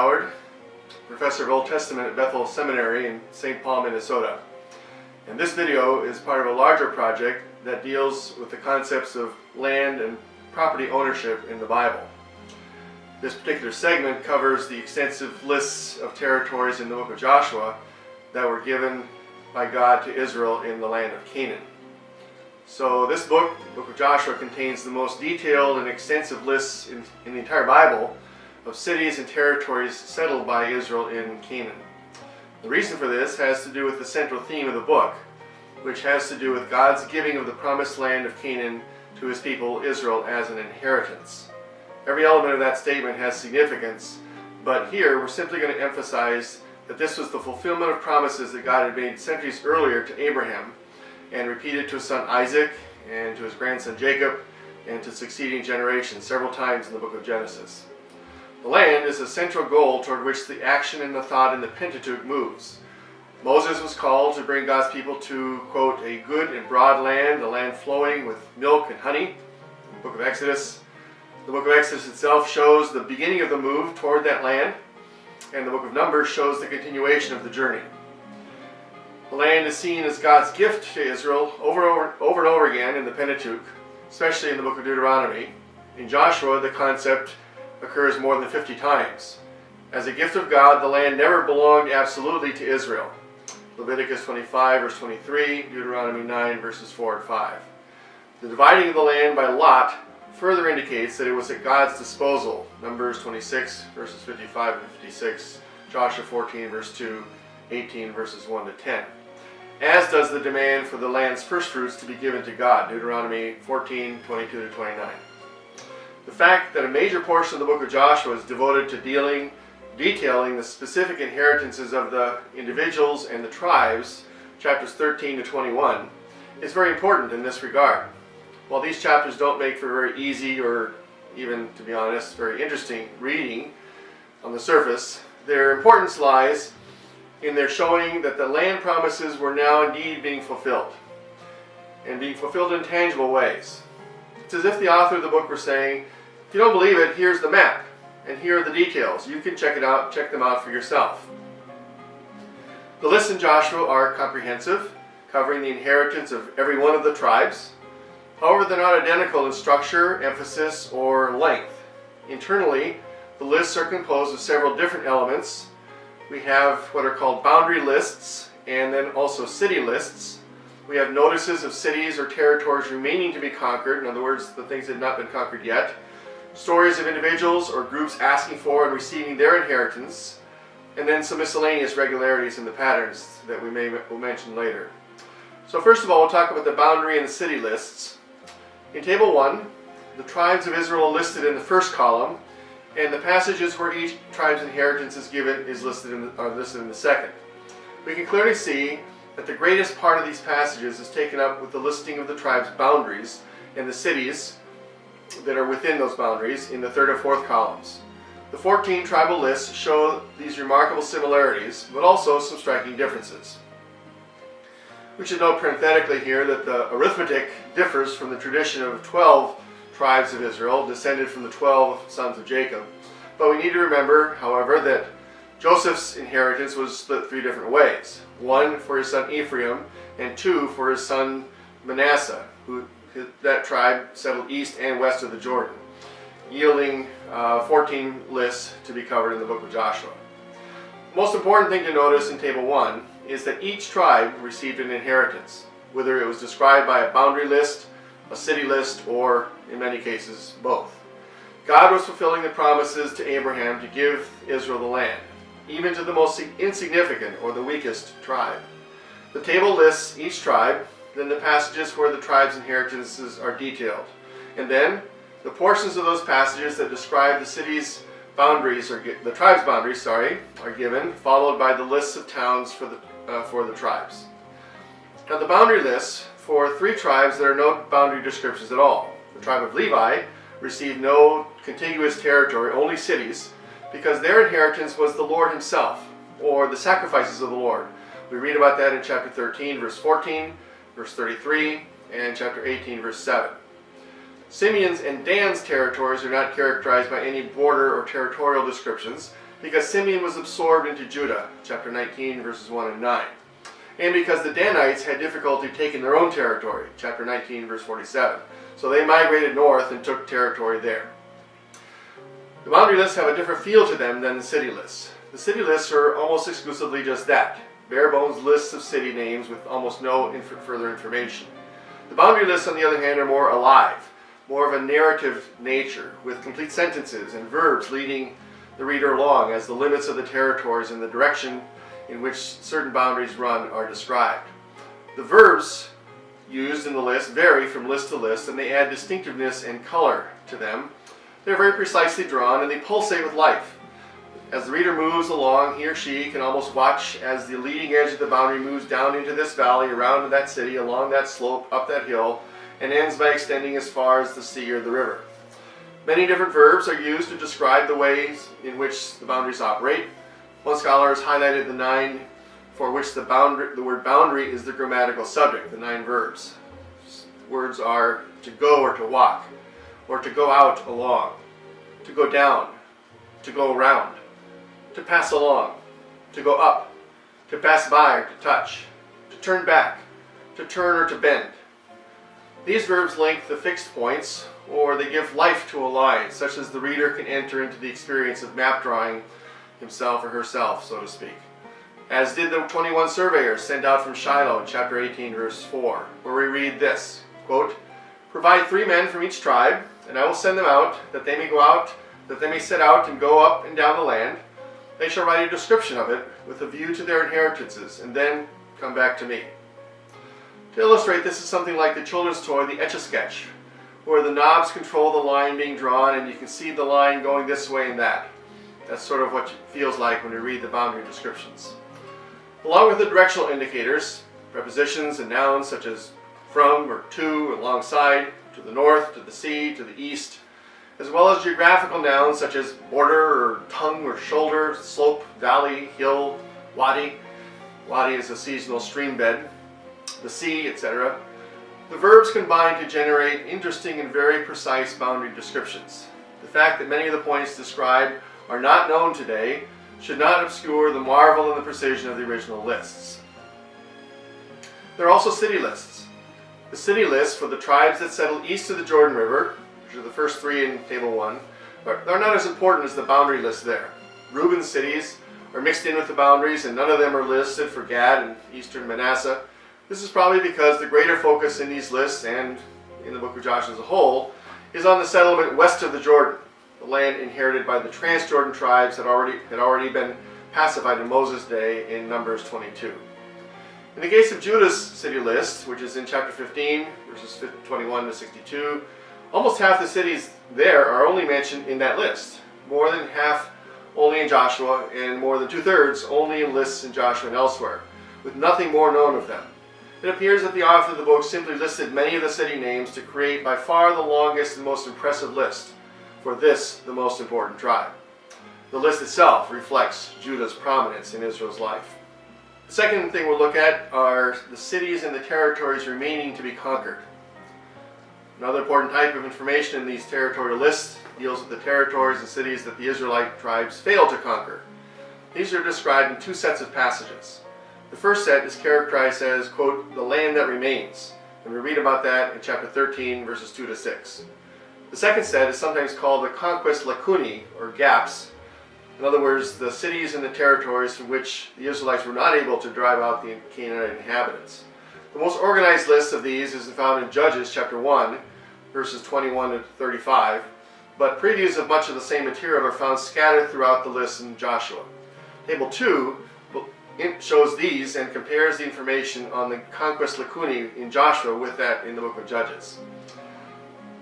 Howard, professor of Old Testament at Bethel Seminary in St. Paul, Minnesota. And this video is part of a larger project that deals with the concepts of land and property ownership in the Bible. This particular segment covers the extensive lists of territories in the book of Joshua that were given by God to Israel in the land of Canaan. So this book of Joshua, contains the most detailed and extensive lists in the entire Bible of cities and territories settled by Israel in Canaan. The reason for this has to do with the central theme of the book, which has to do with God's giving of the promised land of Canaan to his people Israel as an inheritance. Every element of that statement has significance, but here we're simply going to emphasize that this was the fulfillment of promises that God had made centuries earlier to Abraham and repeated to his son Isaac and to his grandson Jacob and to succeeding generations several times in the book of Genesis. The land is a central goal toward which the action and the thought in the Pentateuch moves. Moses was called to bring God's people to, quote, a good and broad land, a land flowing with milk and honey, in the book of Exodus. The book of Exodus itself shows the beginning of the move toward that land, and the book of Numbers shows the continuation of the journey. The land is seen as God's gift to Israel over and over again in the Pentateuch, especially in the book of Deuteronomy. In Joshua, the concept occurs more than 50 times. As a gift of God, the land never belonged absolutely to Israel. Leviticus 25, verse 23, Deuteronomy 9, verses 4 and 5. The dividing of the land by lot further indicates that it was at God's disposal. Numbers 26, verses 55 and 56, Joshua 14, verse 2, 18, verses 1 to 10. As does the demand for the land's first fruits to be given to God, Deuteronomy 14, 22 to 29. The fact that a major portion of the book of Joshua is devoted to detailing the specific inheritances of the individuals and the tribes, chapters 13 to 21, is very important in this regard. While these chapters don't make for very easy or even, to be honest, very interesting reading on the surface, their importance lies in their showing that the land promises were now indeed being fulfilled, and being fulfilled in tangible ways. It's as if the author of the book were saying, if you don't believe it, here's the map, and here are the details. You can check them out for yourself. The lists in Joshua are comprehensive, covering the inheritance of every one of the tribes. However, they're not identical in structure, emphasis, or length. Internally, the lists are composed of several different elements. We have what are called boundary lists, and then also city lists. We have notices of cities or territories remaining to be conquered, in other words, the things that have not been conquered yet. Stories of individuals or groups asking for and receiving their inheritance, and then some miscellaneous regularities in the patterns that we'll mention later. So first of all, we'll talk about the boundary and the city lists. In Table 1, the tribes of Israel are listed in the first column, and the passages where each tribe's inheritance is given are listed in the second. We can clearly see that the greatest part of these passages is taken up with the listing of the tribe's boundaries and the cities that are within those boundaries in the third and fourth columns. The 14 tribal lists show these remarkable similarities, but also some striking differences. We should note parenthetically here that the arithmetic differs from the tradition of 12 tribes of Israel, descended from the 12 sons of Jacob. But we need to remember, however, that Joseph's inheritance was split three different ways. One for his son Ephraim, and two for his son Manasseh, that tribe settled east and west of the Jordan, yielding 14 lists to be covered in the book of Joshua. The most important thing to notice in Table 1 is that each tribe received an inheritance, whether it was described by a boundary list, a city list, or, in many cases, both. God was fulfilling the promises to Abraham to give Israel the land, even to the most insignificant or the weakest tribe. The table lists each tribe, then the passages where the tribe's inheritances are detailed, and then the portions of those passages that describe the city's boundaries, or the tribe's boundaries, are given, followed by the lists of towns for the tribes. Now the boundary lists for three tribes, there are no boundary descriptions at all. The tribe of Levi received no contiguous territory, only cities, because their inheritance was the Lord himself, or the sacrifices of the Lord. We read about that in chapter 13, verse 14, verse 33, and chapter 18, verse 7. Simeon's and Dan's territories are not characterized by any border or territorial descriptions, because Simeon was absorbed into Judah, chapter 19, verses 1 and 9. And because the Danites had difficulty taking their own territory, chapter 19, verse 47. So they migrated north and took territory there. The boundary lists have a different feel to them than the city lists. The city lists are almost exclusively just that, bare bones lists of city names with almost no further information. The boundary lists, on the other hand, are more alive, more of a narrative nature, with complete sentences and verbs leading the reader along as the limits of the territories and the direction in which certain boundaries run are described. The verbs used in the list vary from list to list, and they add distinctiveness and color to them. They're very precisely drawn, and they pulsate with life. As the reader moves along, he or she can almost watch as the leading edge of the boundary moves down into this valley, around to that city, along that slope, up that hill, and ends by extending as far as the sea or the river. Many different verbs are used to describe the ways in which the boundaries operate. One scholar has highlighted the 9 for which the word boundary is the grammatical subject, the 9 verbs. Words are to go or to walk, or to go out along, to go down, to go around, to pass along, to go up, to pass by or to touch, to turn back, to turn or to bend. These verbs link the fixed points, or they give life to a line, such as the reader can enter into the experience of map drawing himself or herself, so to speak. As did the 21 surveyors sent out from Shiloh in chapter 18, verse 4, where we read this, quote, "Provide 3 men from each tribe, and I will send them out, that they may set out and go up and down the land. They shall write a description of it, with a view to their inheritances, and then come back to me." To illustrate, this is something like the children's toy, the Etch-a-Sketch, where the knobs control the line being drawn, and you can see the line going this way and that. That's sort of what it feels like when you read the boundary descriptions. Along with the directional indicators, prepositions and nouns such as from or to, alongside, to the north, to the sea, to the east, as well as geographical nouns such as border or tongue or shoulder, slope, valley, hill, wadi. Wadi is a seasonal stream bed, the sea, etc. The verbs combine to generate interesting and very precise boundary descriptions. The fact that many of the points described are not known today should not obscure the marvel and the precision of the original lists. There are also city lists. The city lists for the tribes that settle east of the Jordan River, which are the first 3 in Table 1, they're not as important as the boundary list there. Reuben's cities are mixed in with the boundaries, and none of them are listed for Gad and eastern Manasseh. This is probably because the greater focus in these lists, and in the book of Joshua as a whole, is on the settlement west of the Jordan, the land inherited by the Transjordan tribes that had already been pacified in Moses' day in Numbers 22. In the case of Judah's city list, which is in chapter 15, verses 21 to 62, almost half the cities there are only mentioned in that list. More than half only in Joshua, and more than 2/3 only in lists in Joshua and elsewhere, with nothing more known of them. It appears that the author of the book simply listed many of the city names to create by far the longest and most impressive list for this, the most important tribe. The list itself reflects Judah's prominence in Israel's life. The second thing we'll look at are the cities and the territories remaining to be conquered. Another important type of information in these territorial lists deals with the territories and cities that the Israelite tribes failed to conquer. These are described in 2 sets of passages. The first set is characterized as, quote, "the land that remains," and we read about that in chapter 13, verses 2 to 6. The second set is sometimes called the conquest lacunae, or gaps. In other words, the cities and the territories from which the Israelites were not able to drive out the Canaanite inhabitants. The most organized list of these is found in Judges chapter 1, verses 21 to 35, but previews of much of the same material are found scattered throughout the list in Joshua. Table 2 shows these and compares the information on the conquest lacunae in Joshua with that in the book of Judges.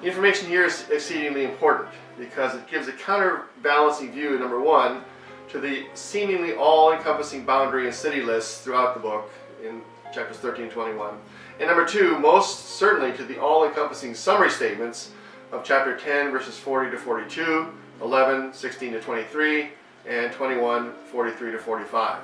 The information here is exceedingly important because it gives a counterbalancing view, number 1, to the seemingly all-encompassing boundary and city lists throughout the book in chapters 13 and 21. And number 2, most certainly to the all-encompassing summary statements of chapter 10, verses 40 to 42, 11, 16 to 23, and 21, 43 to 45.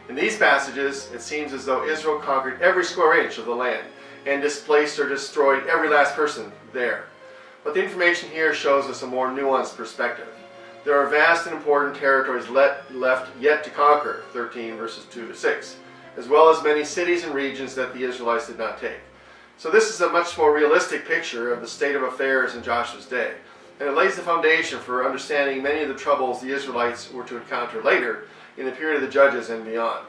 In these passages, it seems as though Israel conquered every square inch of the land and displaced or destroyed every last person there. But the information here shows us a more nuanced perspective. there are vast and important territories left yet to conquer, 13 verses 2 to 6, as well as many cities and regions that the Israelites did not take. So this is a much more realistic picture of the state of affairs in Joshua's day, and it lays the foundation for understanding many of the troubles the Israelites were to encounter later in the period of the Judges and beyond.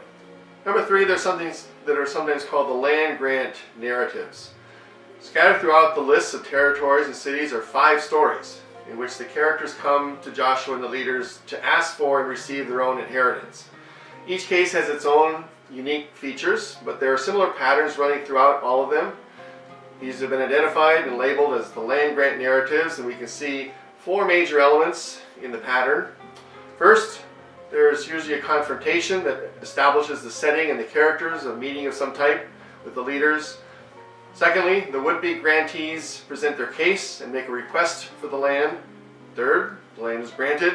Number 3, there's some things that are sometimes called the land grant narratives. Scattered throughout the lists of territories and cities are 5 stories in which the characters come to Joshua and the leaders to ask for and receive their own inheritance. Each case has its own unique features, but there are similar patterns running throughout all of them. These have been identified and labeled as the land grant narratives, and we can see 4 major elements in the pattern. First, there's usually a confrontation that establishes the setting and the characters, a meeting of some type with the leaders. Secondly, the would-be grantees present their case and make a request for the land. Third, the land is granted.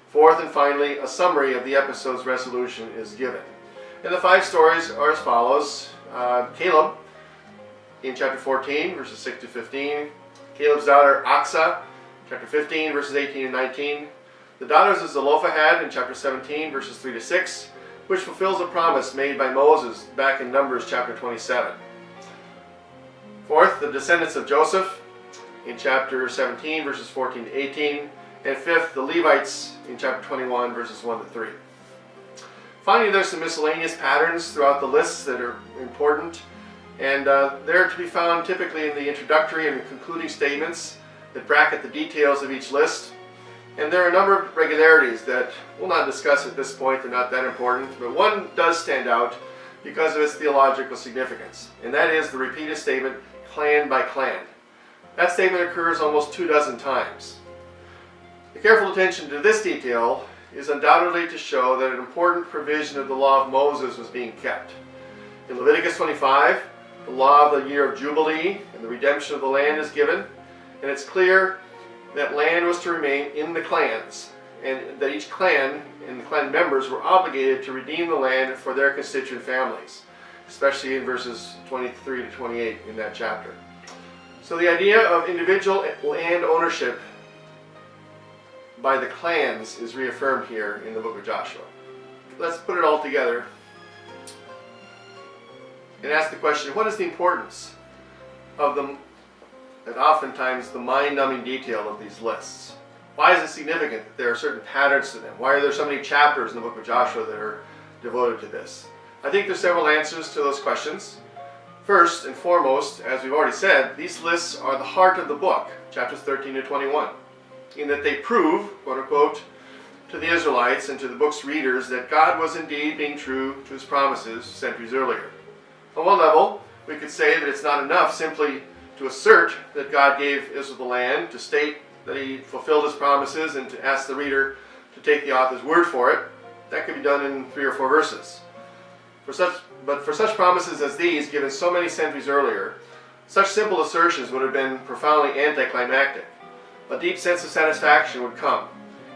Fourth, and finally, a summary of the episode's resolution is given. And the 5 stories are as follows. Caleb, in chapter 14, verses 6 to 15. Caleb's daughter, Aksa, chapter 15, verses 18 and 19. The daughters of Zelophehad in chapter 17, verses 3 to 6, which fulfills a promise made by Moses back in Numbers chapter 27. Fourth, the descendants of Joseph in chapter 17, verses 14 to 18. And fifth, the Levites in chapter 21, verses 1 to 3. Finally, there's some miscellaneous patterns throughout the lists that are important, and they're to be found typically in the introductory and concluding statements that bracket the details of each list. And there are a number of regularities that we'll not discuss at this point, they're not that important, but one does stand out because of its theological significance, and that is the repeated statement, clan by clan. That statement occurs almost 24 times. The careful attention to this detail is undoubtedly to show that an important provision of the law of Moses was being kept. In Leviticus 25, the law of the year of Jubilee and the redemption of the land is given, and it's clear that land was to remain in the clans, and that each clan and the clan members were obligated to redeem the land for their constituent families, especially in verses 23 to 28 in that chapter. So the idea of individual land ownership by the clans is reaffirmed here in the book of Joshua. Let's put it all together and ask the question, what is the importance of them? And oftentimes the mind-numbing detail of these lists. Why is it significant that there are certain patterns to them? Why are there so many chapters in the book of Joshua that are devoted to this? I think there's several answers to those questions. First and foremost, as we've already said, these lists are the heart of the book, chapters 13 to 21, in that they prove, quote unquote, to the Israelites and to the book's readers that God was indeed being true to his promises centuries earlier. On one level, we could say that it's not enough simply to assert that God gave Israel the land, to state that he fulfilled his promises, and to ask the reader to take the author's word for it. That could be done in 3 or 4 verses. But for such promises as these, given so many centuries earlier, such simple assertions would have been profoundly anticlimactic. A deep sense of satisfaction would come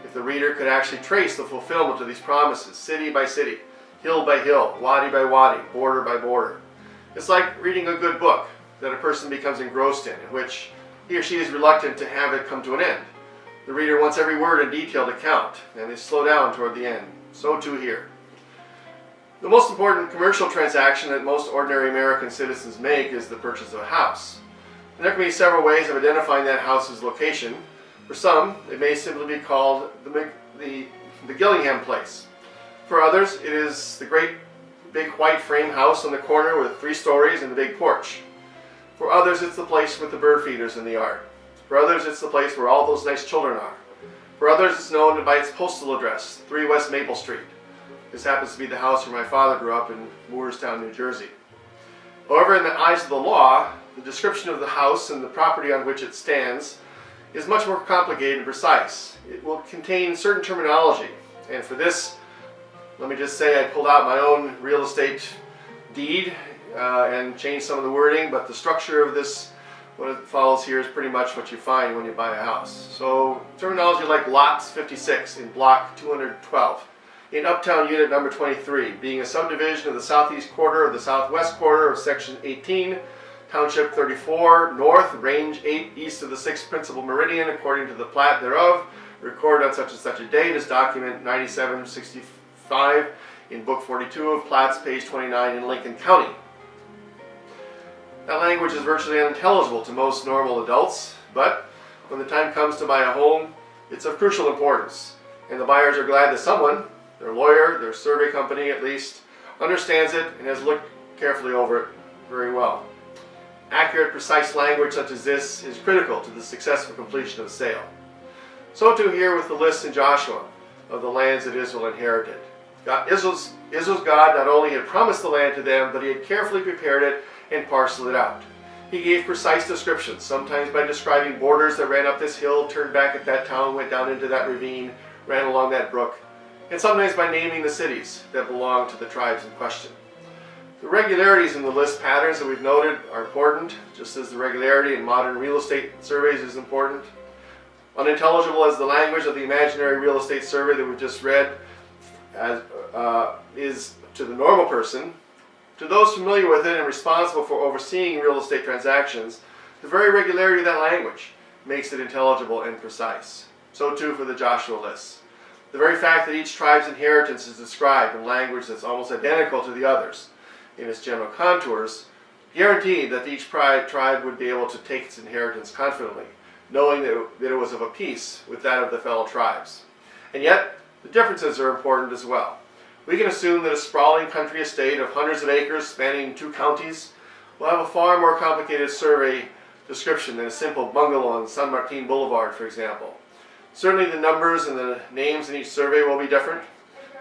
if the reader could actually trace the fulfillment of these promises, city by city, hill by hill, wadi by wadi, border by border. It's like reading a good book that a person becomes engrossed in which he or she is reluctant to have it come to an end. The reader wants every word in detail to count, and they slow down toward the end. So too here. The most important commercial transaction that most ordinary American citizens make is the purchase of a house. And there can be several ways of identifying that house's location. For some, it may simply be called the Gillingham place. For others, it is the great big white frame house on the corner with 3 stories and the big porch. For others, it's the place with the bird feeders in the yard. For others, it's the place where all those nice children are. For others, it's known by its postal address, 3 West Maple Street. This happens to be the house where my father grew up in Moorestown, New Jersey. However, in the eyes of the law, the description of the house and the property on which it stands is much more complicated and precise. It will contain certain terminology, and for this, let me just say I pulled out my own real estate deed and changed some of the wording, but the structure of this, what it follows here, is pretty much what you find when you buy a house. So terminology like lots 56 in block 212, in uptown unit number 23, being a subdivision of the southeast quarter of the southwest quarter of section 18, township 34, north, range 8, east of the 6th principal meridian according to the plat thereof, recorded on such and such a date as document 9765 in Book 42 of Plats, page 29 in Lincoln County. That language is virtually unintelligible to most normal adults, but when the time comes to buy a home, it's of crucial importance, and the buyers are glad that someone, their lawyer, their survey company at least, understands it and has looked carefully over it very well. Accurate, precise language such as this is critical to the successful completion of a sale. So too here with the list in Joshua of the lands that Israel inherited. Israel's God not only had promised the land to them, but he had carefully prepared it and parceled it out. He gave precise descriptions, sometimes by describing borders that ran up this hill, turned back at that town, went down into that ravine, ran along that brook, and sometimes by naming the cities that belonged to the tribes in question. The regularities in the list patterns that we've noted are important, just as the regularity in modern real estate surveys is important. Unintelligible as the language of the imaginary real estate survey that we just read is to the normal person, to those familiar with it and responsible for overseeing real estate transactions, the very regularity of that language makes it intelligible and precise. So too for the Joshua list. The very fact that each tribe's inheritance is described in language that's almost identical to the others in its general contours guaranteed that each tribe would be able to take its inheritance confidently, knowing that it was of a piece with that of the fellow tribes. And yet, the differences are important as well. We can assume that a sprawling country estate of hundreds of acres spanning 2 counties will have a far more complicated survey description than a simple bungalow on San Martin Boulevard, for example. Certainly the numbers and the names in each survey will be different,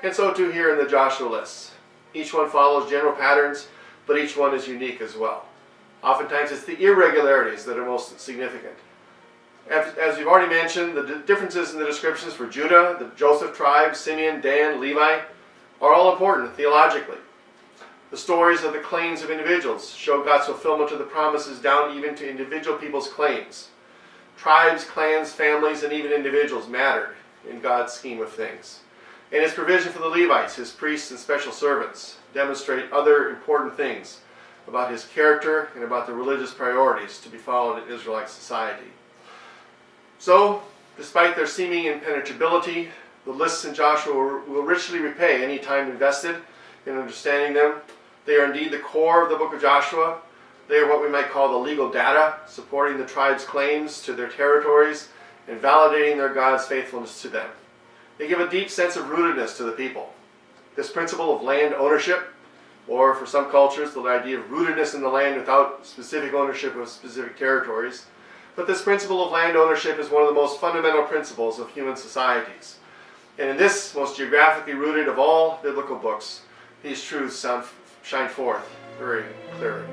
and so too here in the Joshua list. Each one follows general patterns, but each one is unique as well. Oftentimes it's the irregularities that are most significant. As we've already mentioned, the differences in the descriptions for Judah, the Joseph tribe, Simeon, Dan, Levi, are all important theologically. The stories of the claims of individuals show God's fulfillment of the promises down even to individual people's claims. Tribes, clans, families, and even individuals mattered in God's scheme of things. And his provision for the Levites, his priests and special servants, demonstrate other important things about his character and about the religious priorities to be followed in Israelite society. So, despite their seeming impenetrability, the lists in Joshua will richly repay any time invested in understanding them. They are indeed the core of the book of Joshua. They are what we might call the legal data, supporting the tribe's claims to their territories and validating their God's faithfulness to them. They give a deep sense of rootedness to the people. This principle of land ownership, or for some cultures, the idea of rootedness in the land without specific ownership of specific territories. But this principle of land ownership is one of the most fundamental principles of human societies. And in this most geographically rooted of all biblical books, these truths shine forth very clearly.